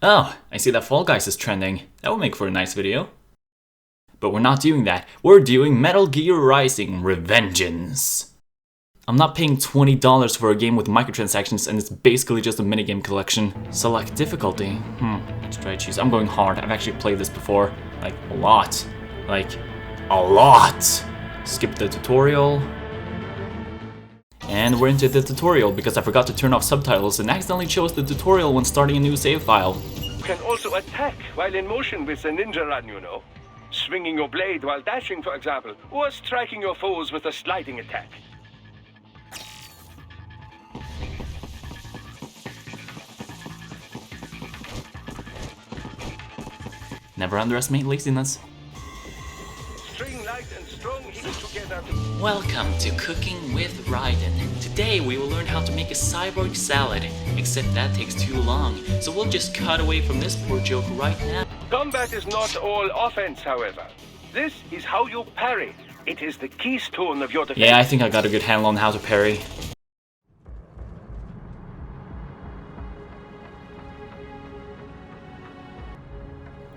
Oh, I see that Fall Guys is trending. That would make for a nice video. But we're not doing that. We're doing Metal Gear Rising: Revengeance. I'm not paying $20 for a game with microtransactions and it's basically just a minigame collection. Select difficulty. Let's try to choose. I'm going hard. I've actually played this before. Like, a lot. Like, a lot. Skip the tutorial. And we're into the tutorial because I forgot to turn off subtitles and accidentally chose the tutorial when starting a new save file. You can also attack while in motion with the ninja run, you know. Swinging your blade while dashing, for example, or striking your foes with a sliding attack. Never underestimate laziness. String light and strong heat together. Welcome to Cooking with Raiden. Today we will learn how to make a cyborg salad, except that takes too long, so we'll just cut away from this poor joke right now. Combat is not all offense, however. This is how you parry. It is the keystone of your defense. Yeah, I think I got a good handle on how to parry.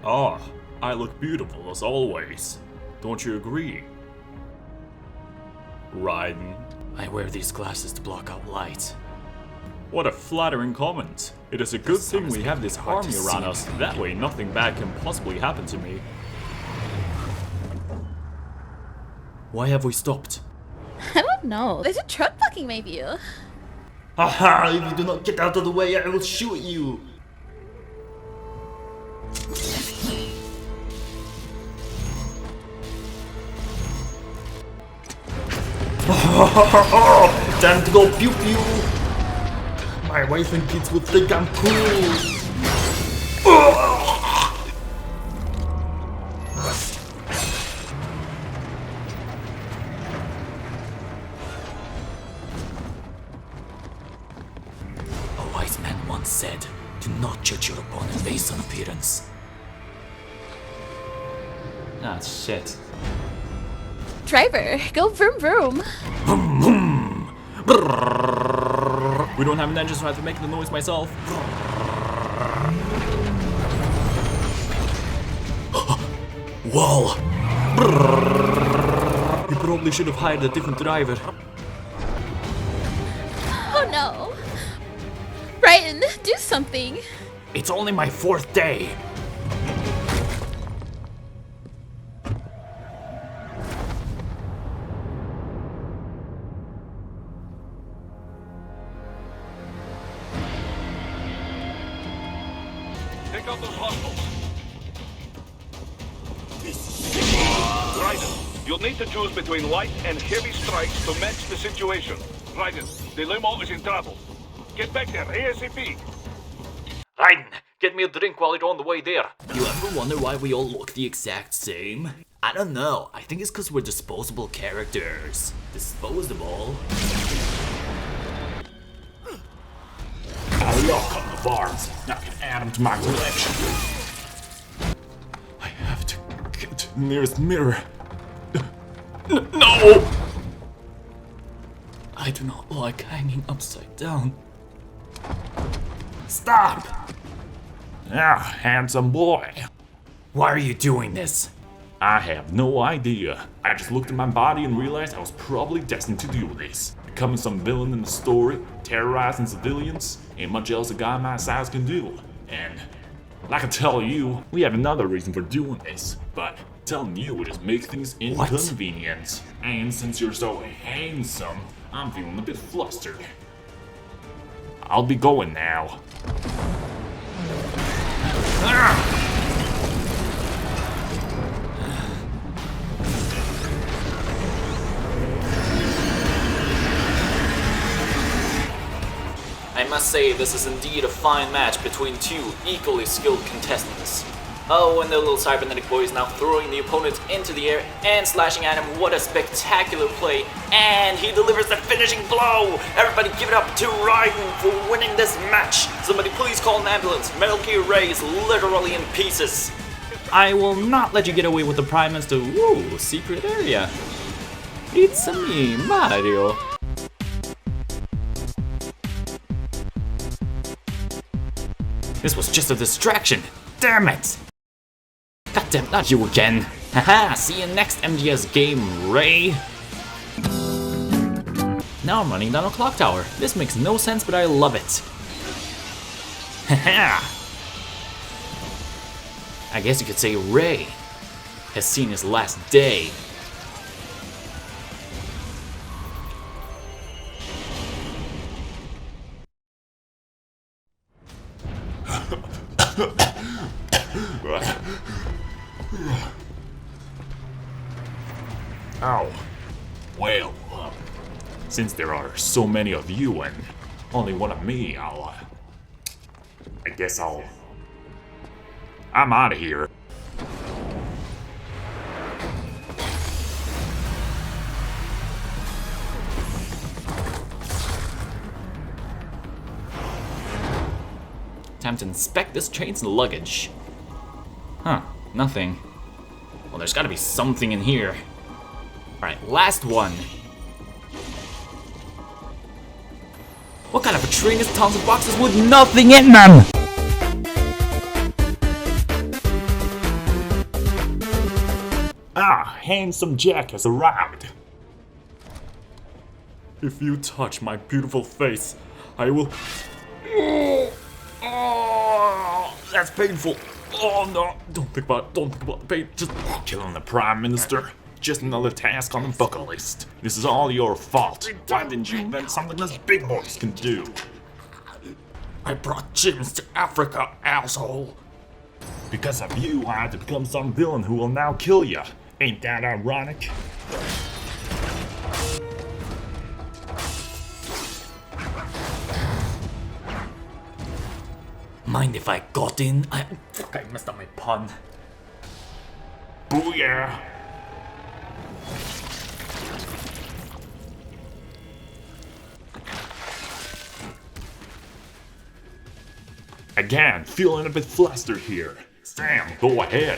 Ah, I look beautiful as always. Don't you agree? Raiden. I wear these glasses to block out light. What a flattering comment. It is a good thing we have this army around us. That way nothing bad can possibly happen to me. Why have we stopped? I don't know. There's a truck blocking my view. Haha, if you do not get out of the way, I will shoot you! Time to go pew pew! My wife and kids will think I'm cool! A wise man once said, do not judge your opponent based on appearance. Ah, shit. Driver, go vroom vroom. Boom, boom. We don't have an engine, so I have to make the noise myself. Whoa! You probably should have hired a different driver. Oh no. Raiden, do something. It's only my 4th day. Take out those hostiles. Raiden, you'll need to choose between light and heavy strikes to match the situation. Raiden, the limo is in trouble. Get back there, ASAP. Raiden, get me a drink while you're on the way there. You ever wonder why we all look the exact same? I don't know. I think it's because we're disposable characters. Disposable? I lock on the bars. Now I can add them to my collection. I have to get to the nearest mirror. No! I do not like hanging upside down. Stop! Ah, handsome boy. Why are you doing this? I have no idea. I just looked at my body and realized I was probably destined to do this. Becoming some villain in the story, terrorizing civilians, ain't much else a guy my size can do. And, like I tell you, we have another reason for doing this, but telling you would just make things inconvenient. And since you're so handsome, I'm feeling a bit flustered. I'll be going now. I must say, this is indeed a fine match between two equally skilled contestants. Oh, and the little cybernetic boy is now throwing the opponent into the air and slashing at him. What a spectacular play. And he delivers the finishing blow. Everybody give it up to Raiden for winning this match. Somebody please call an ambulance. Metal Gear Ray is literally in pieces. I will not let you get away with the Prime Minister. Ooh, secret area. It's me, Mario. This was just a distraction. Damn it! Goddamn, not you again. Haha, see you next MGS game, Ray. Now I'm running down a clock tower. This makes no sense, but I love it. Haha! I guess you could say Ray has seen his last day. Ow. Well, since there are so many of you and only one of me, I guess I'm out of here. Time to inspect this train's luggage. Huh, nothing. Well, there's gotta be something in here. Alright, last one. What kind of a train is tons of boxes with nothing in them? Ah, handsome Jack has arrived. If you touch my beautiful face, I will... Oh, that's painful. Oh no, don't think about the pain. Just killing the Prime Minister. Just another task on the bucket list. This is all your fault. Why didn't you invent something this big boys can do? I brought gyms to Africa, asshole. Because of you, I had to become some villain who will now kill you. Ain't that ironic? Mind if I got in? Fuck, I messed up my pun. Booyah! Again, feeling a bit flustered here. Sam, go ahead.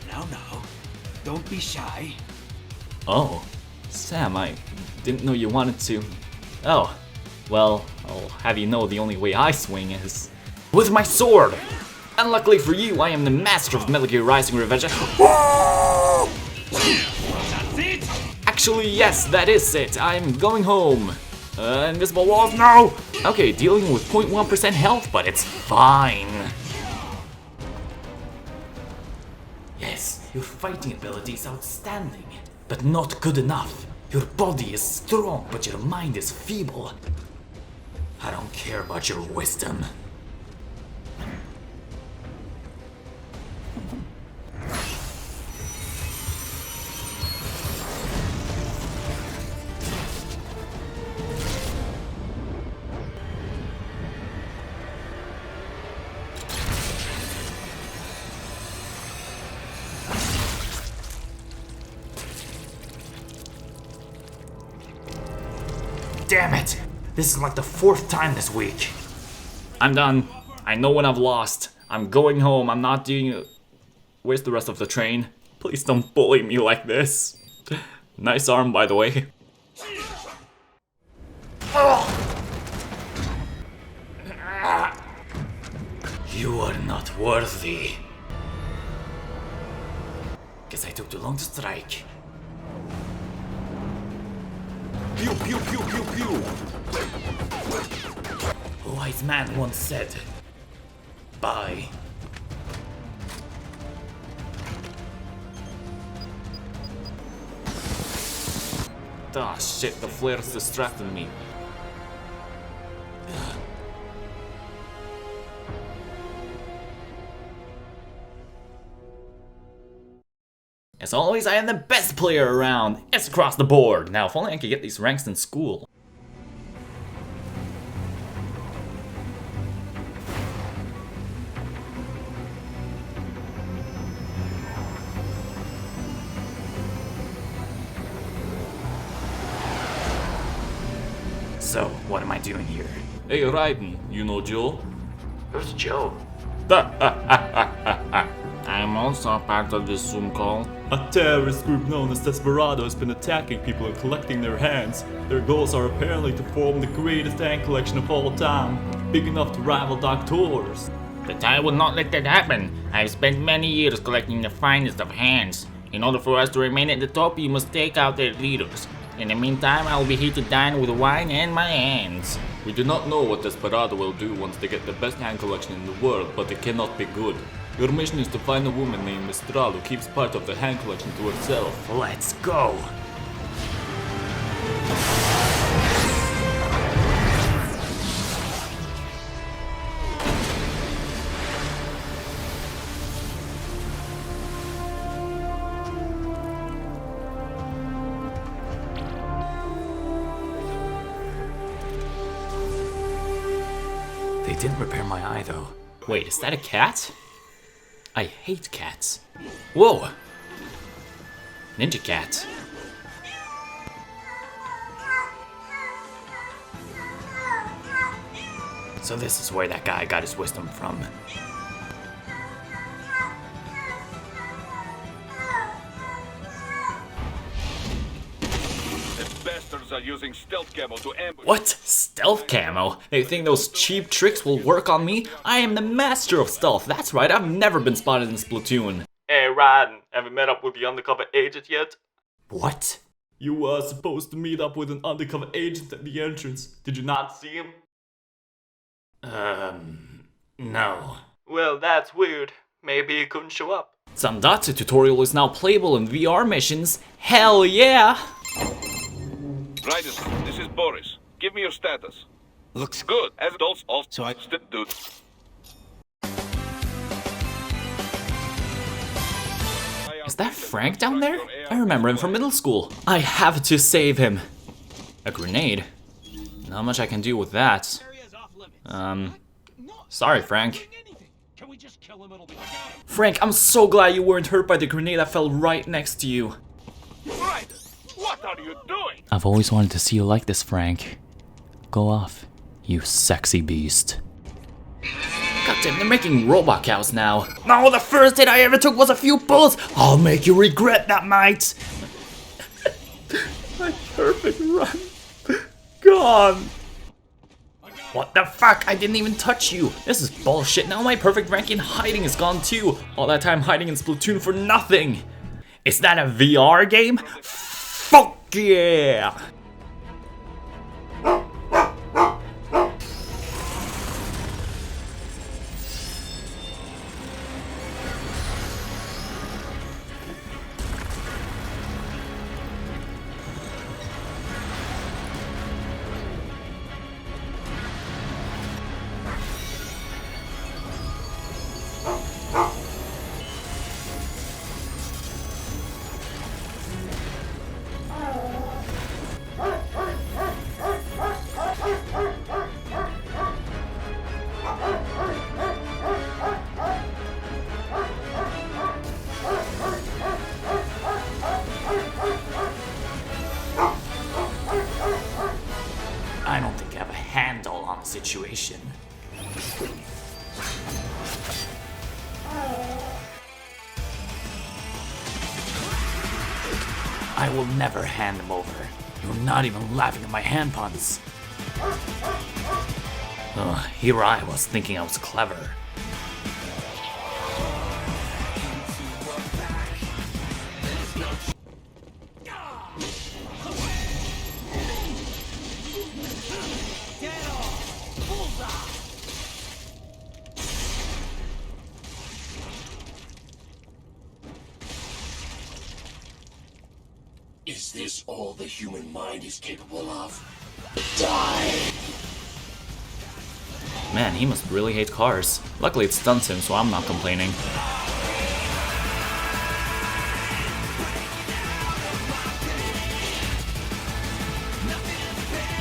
Now, don't be shy. Oh, Sam, I didn't know you wanted to. Oh, well, I'll have you know the only way I swing is with my sword! Unluckily for you, I am the master of Metal Gear Rising Revenge. Actually, yes, that is it. I'm going home. Invisible walls, no! Okay, dealing with 0.1% health, but it's fine. Yes, your fighting ability is outstanding, but not good enough. Your body is strong, but your mind is feeble. I don't care about your wisdom. Damn it! This is like the 4th time this week. I'm done. I know when I've lost. I'm going home. I'm not doing... Where's the rest of the train? Please don't bully me like this. Nice arm, by the way. You are not worthy. Guess I took too long to strike. Pew pew pew pew pew. A wise man once said, bye. Ah shit, the flares distracted me. As always, I am the best player around. It's across the board. Now, if only I could get these ranks in school. So, what am I doing here? Hey Raiden, you know Joe? Who's Joe? I'm also a part of this Zoom call. A terrorist group known as Desperado has been attacking people and collecting their hands. Their goals are apparently to form the greatest hand collection of all time, big enough to rival doctors. But I will not let that happen. I've spent many years collecting the finest of hands. In order for us to remain at the top, you must take out their leaders. In the meantime, I will be here to dine with wine and my hands. We do not know what Desperado will do once they get the best hand collection in the world, but it cannot be good. Your mission is to find a woman named Mistral who keeps part of the hand collection to herself. Let's go! They didn't repair my eye though. Wait, is that a cat? I hate cats. Whoa! Ninja cat. So this is where that guy got his wisdom from. Bastards are using stealth camo to ambush. What? Stealth camo? They think those cheap tricks will work on me? I am the master of stealth, that's right, I've never been spotted in Splatoon. Hey Raiden, have you met up with the undercover agent yet? What? You were supposed to meet up with an undercover agent at the entrance. Did you not see him? No. Well, that's weird. Maybe he couldn't show up. Zandatsu tutorial is now playable in VR missions. Hell yeah! Raiden, this is Boris. Give me your status. Looks Good. As adults, all So I- do. Is that Frank down there? I remember him from middle school. I have to save him. A grenade? Not much I can do with that. Sorry, Frank. Frank, I'm so glad you weren't hurt by the grenade that fell right next to you. Raiden, what are you doing? I've always wanted to see you like this, Frank. Go off, you sexy beast. Goddamn, they're making robot cows now. No, the first hit I ever took was a few bullets. I'll make you regret that, mate. My perfect run. Gone. What the fuck? I didn't even touch you. This is bullshit. Now my perfect rank in hiding is gone too. All that time hiding in Splatoon for nothing. Is that a VR game? Fuck yeah! I don't think I have a handle on the situation. I will never hand them over. You're not even laughing at my hand puns. Here I was thinking I was clever. Is this all the human mind is capable of? Die! Man, he must really hate cars. Luckily it stuns him, so I'm not complaining.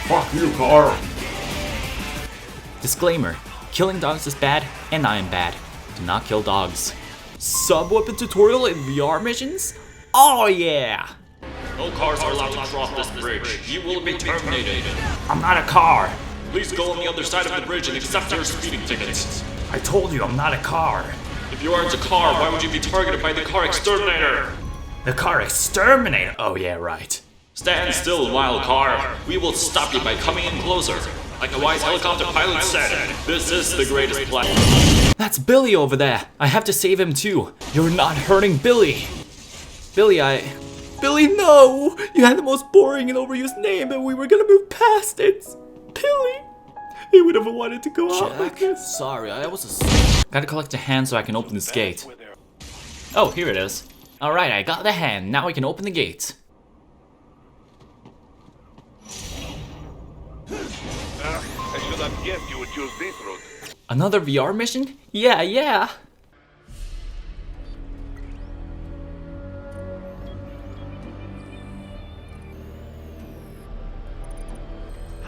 Fuck you, car. Disclaimer, killing dogs is bad, and I am bad. Do not kill dogs. Sub-weapon tutorial in VR missions? Oh yeah! No cars are allowed to cross this bridge. You will be terminated. I'm not a car! Please go on the other side of the bridge and accept your speeding tickets. I told you I'm not a car! If If you aren't a car, why would you be targeted by the car exterminator? The car exterminator? Oh yeah, right. Stand still, wild car. We will stop you by coming in closer. Like a wise helicopter pilot said, this is the greatest plan. That's Billy over there. I have to save him too. You're not hurting Billy. Billy, no! You had the most boring and overused name and we were gonna move past it. Billy. He would have wanted to go out like this. Sorry, I was Gotta collect a hand so I can open this gate. Oh, here it is. Alright, I got the hand. Now I can open the gate. I should have guessed you would choose this route. Another VR mission? Yeah.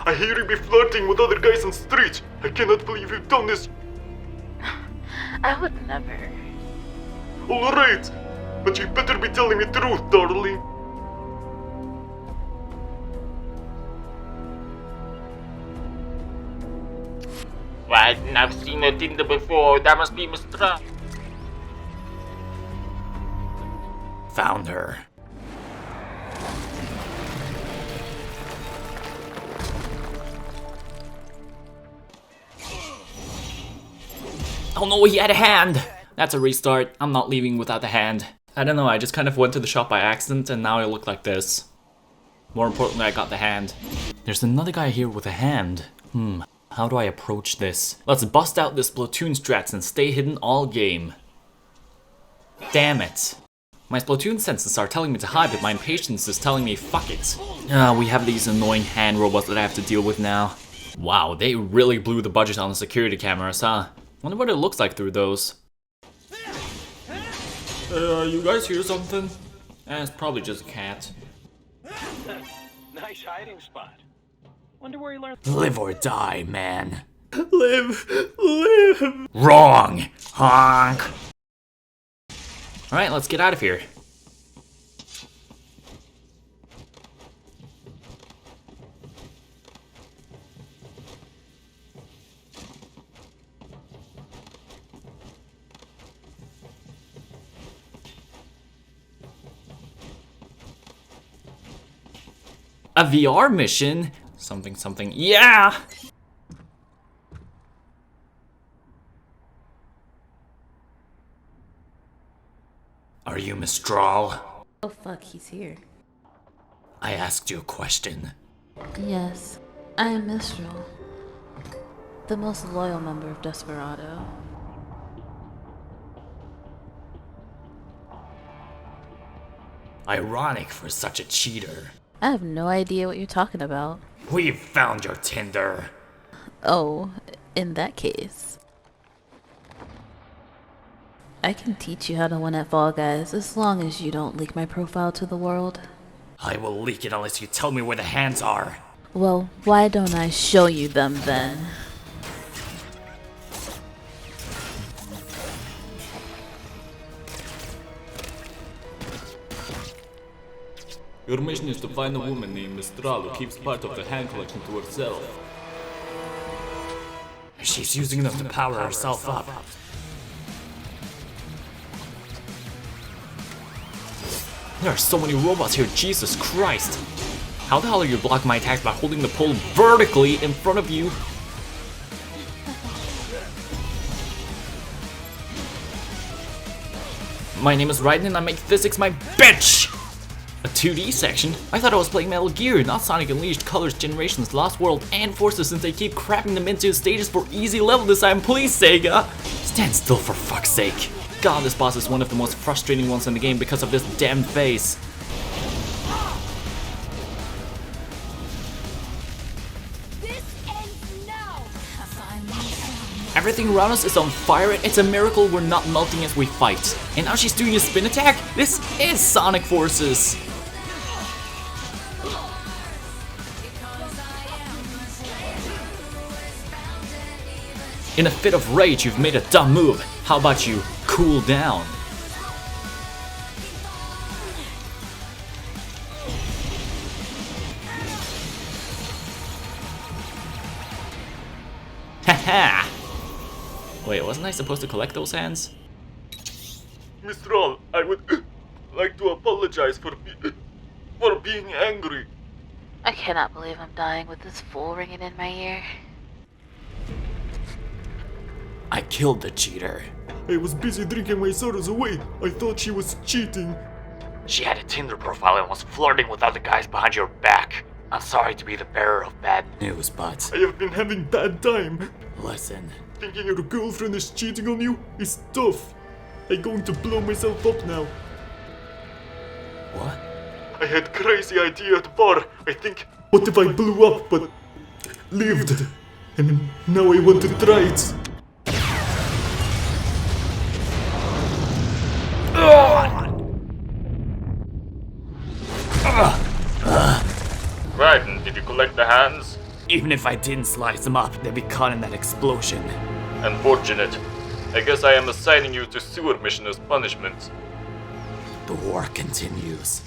I hear you be flirting with other guys on the street. I cannot believe you've done this. I would never. Alright, but you better be telling me the truth, darling. Right, I've seen a Tinder before. That must be Mr. Found her. Oh no, he had a hand! That's a restart. I'm not leaving without the hand. I don't know, I just kind of went to the shop by accident and now I look like this. More importantly, I got the hand. There's another guy here with a hand. How do I approach this? Let's bust out this Splatoon strats and stay hidden all game. Damn it. My Splatoon senses are telling me to hide, but my impatience is telling me fuck it. We have these annoying hand robots that I have to deal with now. Wow, they really blew the budget on the security cameras, huh? Wonder what it looks like through those. You guys hear something? It's probably just a cat. Nice hiding spot. Wonder where he learned. Live or die, man. Live. Wrong. Honk. Alright, let's get out of here. A VR mission? Something, yeah! Are you Mistral? Oh fuck, he's here. I asked you a question. Yes, I am Mistral. The most loyal member of Desperado. Ironic for such a cheater. I have no idea what you're talking about. We've found your Tinder. Oh, in that case. I can teach you how to win at Fall Guys as long as you don't leak my profile to the world. I will leak it unless you tell me where the hands are. Well, why don't I show you them then? Your mission is to find a woman named Mistral who keeps part of the hand collection to herself. She's using them to power herself up. There are so many robots here, Jesus Christ! How the hell are you blocking my attacks by holding the pole vertically in front of you? My name is Raiden and I make physics my bitch! A 2D section? I thought I was playing Metal Gear, not Sonic Unleashed, Colors, Generations, Lost World, and Forces since they keep crapping them into stages for easy level design, please Sega! Stand still for fuck's sake. God, this boss is one of the most frustrating ones in the game because of this damn face. Everything around us is on fire. It's a miracle we're not melting as we fight. And now she's doing a spin attack? This is Sonic Forces. In a fit of rage, you've made a dumb move. How about you cool down? Haha! Wait, wasn't I supposed to collect those hands? Mistral, I would like to apologize for being angry. I cannot believe I'm dying with this fool ringing in my ear. I killed the cheater. I was busy drinking my sorrows away. I thought she was cheating. She had a Tinder profile and was flirting with other guys behind your back. I'm sorry to be the bearer of bad news, but I have been having bad time. listen. Thinking your girlfriend is cheating on you is tough. I'm going to blow myself up now. What? I had crazy idea at the bar. I think, what if I blew up but lived? And now I want to try it. Raiden, did you collect the hands? Even if I didn't slice them up, they'd be caught in that explosion. Unfortunate. I guess I am assigning you to sewer mission as punishment. The war continues.